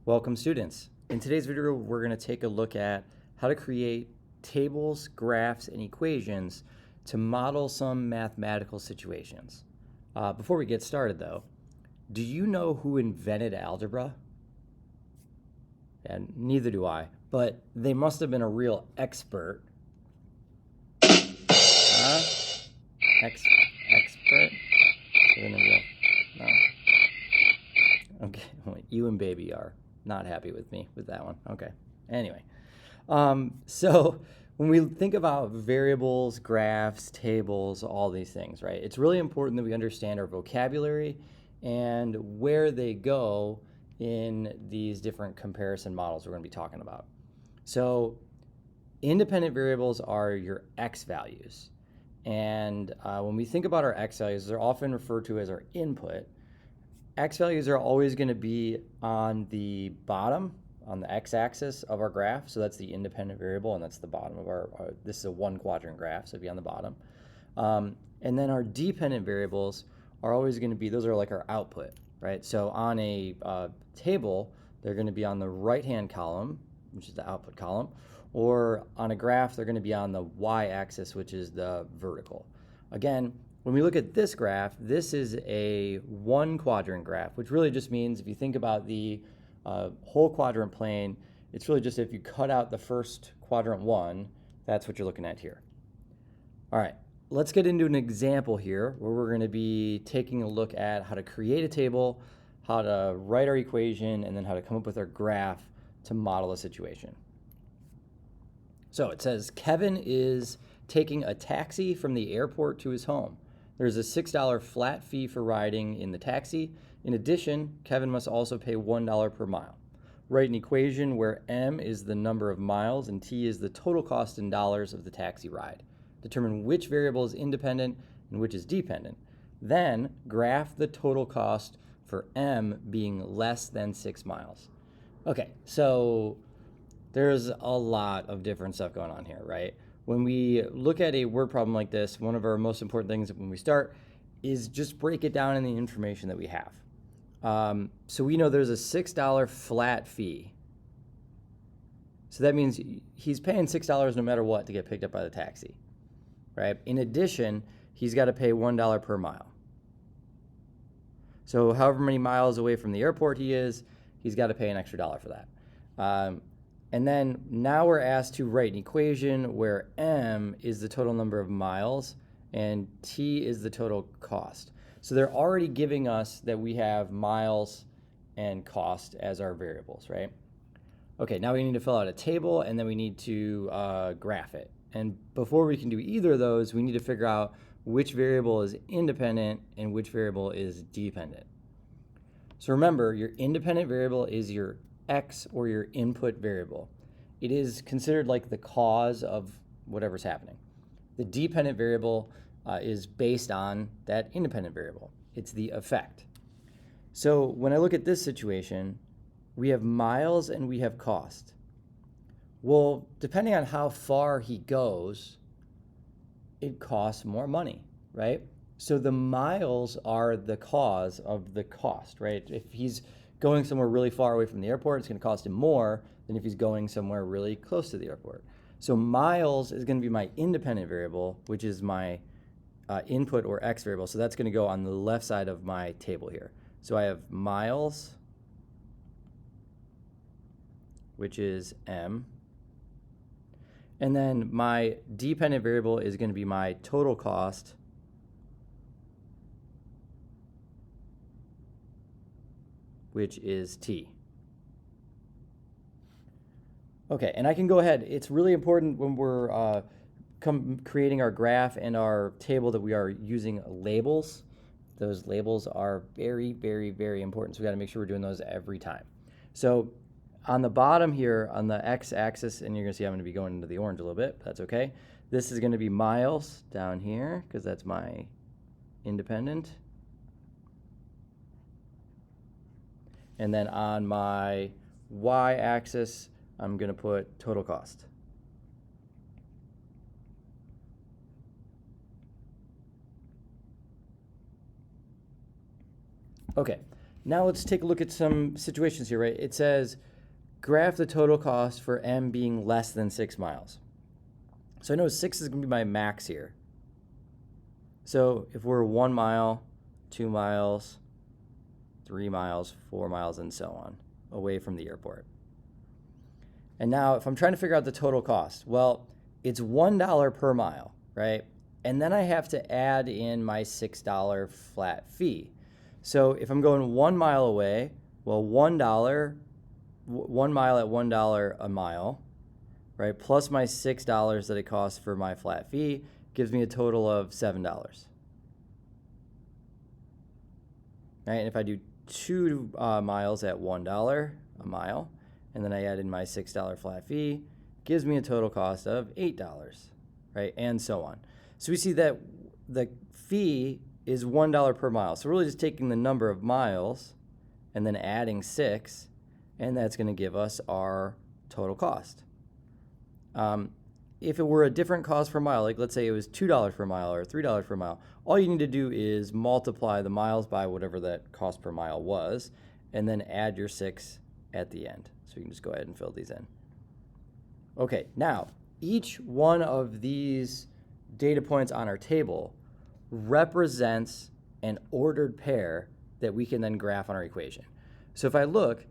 Welcome students. In today's video, we're going to take a look at how to create tables, graphs, and equations to model some mathematical situations. Before we get started though, do you know who invented algebra? And neither do I, but they must have been a real expert. Expert? No. Okay, you and baby are not happy with me with that one. Okay, anyway. So when we think about variables, graphs, tables, all these things, right? It's really important that we understand our vocabulary and where they go in these different comparison models we're going to be talking about. So independent variables are your x values. And when we think about our x values, they're often referred to as our input. X values are always going to be on the bottom, on the x-axis of our graph. So that's the independent variable, and that's the bottom of our this is a one-quadrant graph, so it'd be on the bottom. And then our dependent variables are always going to be, those are like our output, right? So on a table, they're going to be on the right-hand column, which is the output column, or on a graph, they're going to be on the y-axis, which is the vertical. Again, when we look at this graph, this is a one-quadrant graph, which really just means if you think about the whole quadrant plane, it's really just if you cut out the first quadrant one, that's what you're looking at here. All right, let's get into an example here where we're going to be taking a look at how to create a table, how to write our equation, and then how to come up with our graph to model a situation. So it says Kevin is taking a taxi from the airport to his home. There's a $6 flat fee for riding in the taxi. In addition, Kevin must also pay $1 per mile. Write an equation where m is the number of miles and t is the total cost in dollars of the taxi ride. Determine which variable is independent and which is dependent. Then graph the total cost for m being less than 6 miles. Okay, so there's a lot of different stuff going on here, right? When we look at a word problem like this, one of our most important things when we start is just break it down in the information that we have. So we know there's a $6 flat fee. So that means he's paying $6 no matter what to get picked up by the taxi, right? In addition, he's got to pay $1 per mile. So however many miles away from the airport he is, he's got to pay an extra $1 for that. And then now we're asked to write an equation where m is the total number of miles and t is the total cost. So they're already giving us that we have miles and cost as our variables, right? Okay, now we need to fill out a table and then we need to graph it. And before we can do either of those, we need to figure out which variable is independent and which variable is dependent. So remember, your independent variable is your x or your input variable. It is considered like the cause of whatever's happening. The dependent variable is based on that independent variable. It's the effect. So when I look at this situation, we have miles and we have cost. Well, depending on how far he goes, it costs more money, right? So the miles are the cause of the cost, right? If he's going somewhere really far away from the airport, it's going to cost him more than if he's going somewhere really close to the airport. So miles is going to be my independent variable, which is my input or x variable. So that's going to go on the left side of my table here. So I have miles, which is m. And then my dependent variable is going to be my total cost, which is t. Okay, and I can go ahead. It's really important when we're creating our graph and our table that we are using labels. Those labels are very, very, very important. So we got to make sure we're doing those every time. So on the bottom here, on the x-axis, and you're going to see I'm going to be going into the orange a little bit, but that's okay. This is going to be miles down here because that's my independent. And then on my y-axis, I'm going to put total cost. Okay, now let's take a look at some situations here, right? It says graph the total cost for M being less than 6 miles. So I know 6 is going to be my max here. So if we're 1 mile, 2 miles, 3 miles, 4 miles, and so on, away from the airport. And now if I'm trying to figure out the total cost, well, it's $1 per mile, right? And then I have to add in my $6 flat fee. So if I'm going 1 mile away, well, $1, 1 mile at $1 a mile, right, plus my $6 that it costs for my flat fee gives me a total of $7. Right, and if I do 2 miles at $1 a mile, and then I add in my $6 flat fee, gives me a total cost of $8, right, and so on. So we see that the fee is $1 per mile. So we're really just taking the number of miles and then adding 6, and that's going to give us our total cost. If it were a different cost per mile, like let's say it was $2 per mile or $3 per mile, all you need to do is multiply the miles by whatever that cost per mile was, and then add your 6 at the end. So you can just go ahead and fill these in. Okay, now each one of these data points on our table represents an ordered pair that we can then graph on our equation. So if I look,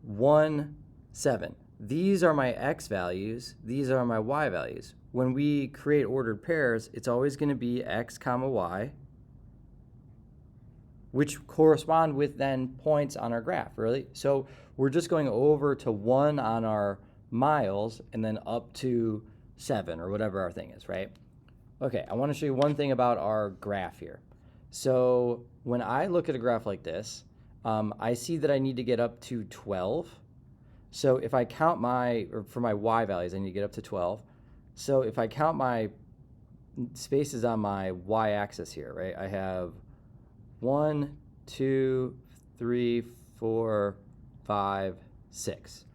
1, 7. These are my x values, these are my y values. When we create ordered pairs, it's always going to be x comma y, which correspond with then points on our graph, really. So we're just going over to 1 on our miles and then up to 7 or whatever our thing is, right? Okay, I want to show you one thing about our graph here. So when I look at a graph like this, I see that I need to get up to 12. So if I count for my y values, I need to get up to 12. So if I count my spaces on my y-axis here, right, I have 1, 2, 3, 4, 5, 6.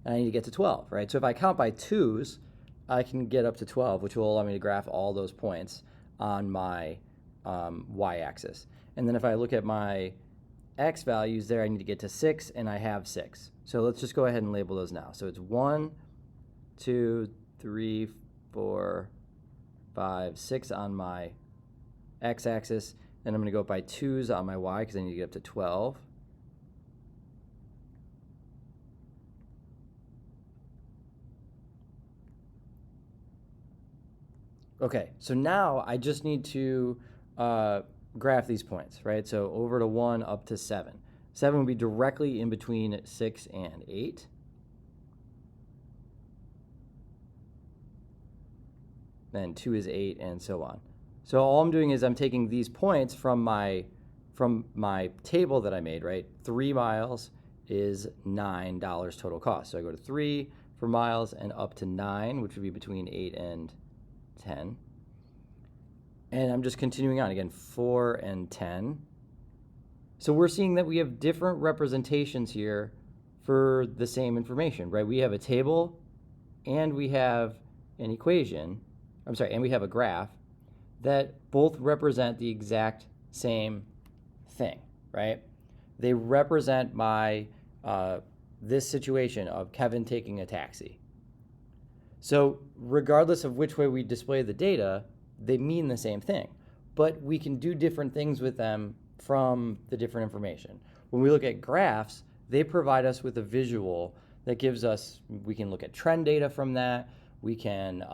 And I need to get to 12, right? So if I count by 2s, I can get up to 12, which will allow me to graph all those points on my y-axis. And then if I look at my x values there, I need to get to 6, and I have 6. So let's just go ahead and label those now. So it's 1, 2, 3, 4, 5, 6 on my x-axis. Then I'm going to go up by 2s on my y because I need to get up to 12. Okay, so now I just need to graph these points, right? So over to 1 up to 7. 7 would be directly in between 6 and 8. Then 2 is 8, and so on. So all I'm doing is I'm taking these points from my table that I made, right? 3 miles is $9 total cost. So I go to 3 for miles and up to 9, which would be between 8 and 10. And I'm just continuing on again, 4 and 10. So we're seeing that we have different representations here for the same information, right? We have a table and we have an equation, and we have a graph that both represent the exact same thing, right? They represent my this situation of Kevin taking a taxi. So regardless of which way we display the data, they mean the same thing, but we can do different things with them from the different information. When we look at graphs, they provide us with a visual that gives us, we can look at trend data from that, we can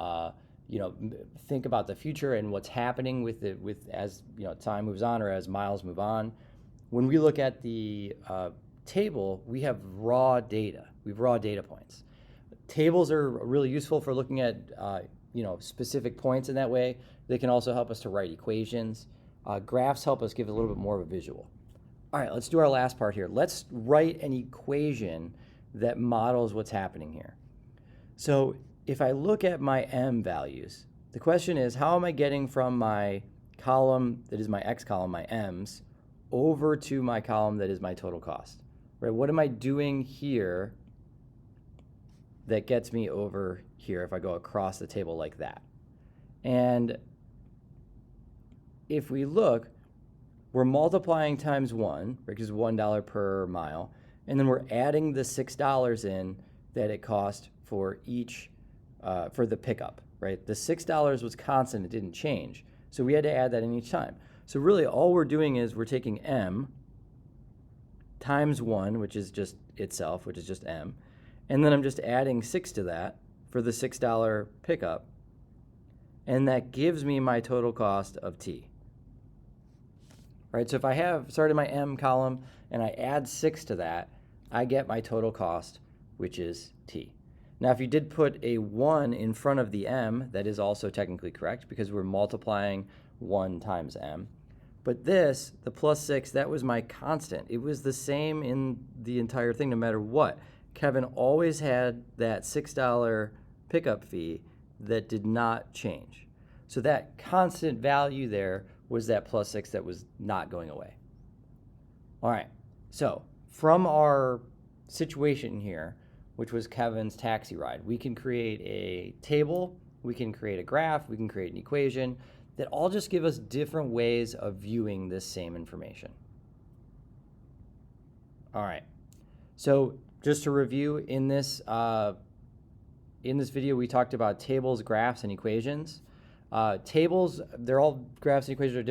think about the future and what's happening with it as time moves on or as miles move on. When we look at the table, we have raw data. We have raw data points. Tables are really useful for looking at specific points in that way. They can also help us to write equations. Graphs help us give a little bit more of a visual. All right, let's do our last part here. Let's write an equation that models what's happening here. So if I look at my M values, the question is, how am I getting from my column that is my X column, my M's, over to my column that is my total cost? Right? What am I doing here that gets me over here if I go across the table like that? And if we look, we're multiplying times 1, which is $1 per mile, and then we're adding the $6 in that it cost for each, for the pickup, right? The $6 was constant, it didn't change. So we had to add that in each time. So really all we're doing is we're taking M times 1, which is just itself, which is just M, and then I'm just adding 6 to that for the $6 pickup, and that gives me my total cost of T. Right, so if I have started my M column and I add 6 to that, I get my total cost, which is T. Now, if you did put a 1 in front of the M, that is also technically correct because we're multiplying 1 times M. But this, the plus 6, that was my constant. It was the same in the entire thing no matter what. Kevin always had that $6 pickup fee that did not change. So that constant value there was that plus 6 that was not going away. All right, so from our situation here, which was Kevin's taxi ride, we can create a table, we can create a graph, we can create an equation that all just give us different ways of viewing this same information. All right, so just to review, in this video we talked about tables, graphs, and equations. Tables, they're all graphs and equations are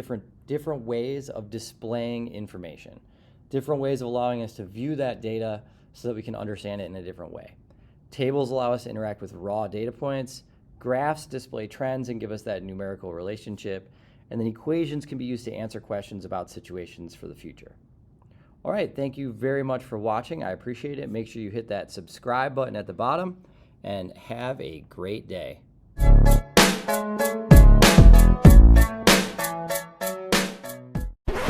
different ways of displaying information, different ways of allowing us to view that data so that we can understand it in a different way. Tables allow us to interact with raw data points. Graphs display trends and give us that numerical relationship. And then equations can be used to answer questions about situations for the future. All right, thank you very much for watching. I appreciate it. Make sure you hit that subscribe button at the bottom and have a great day.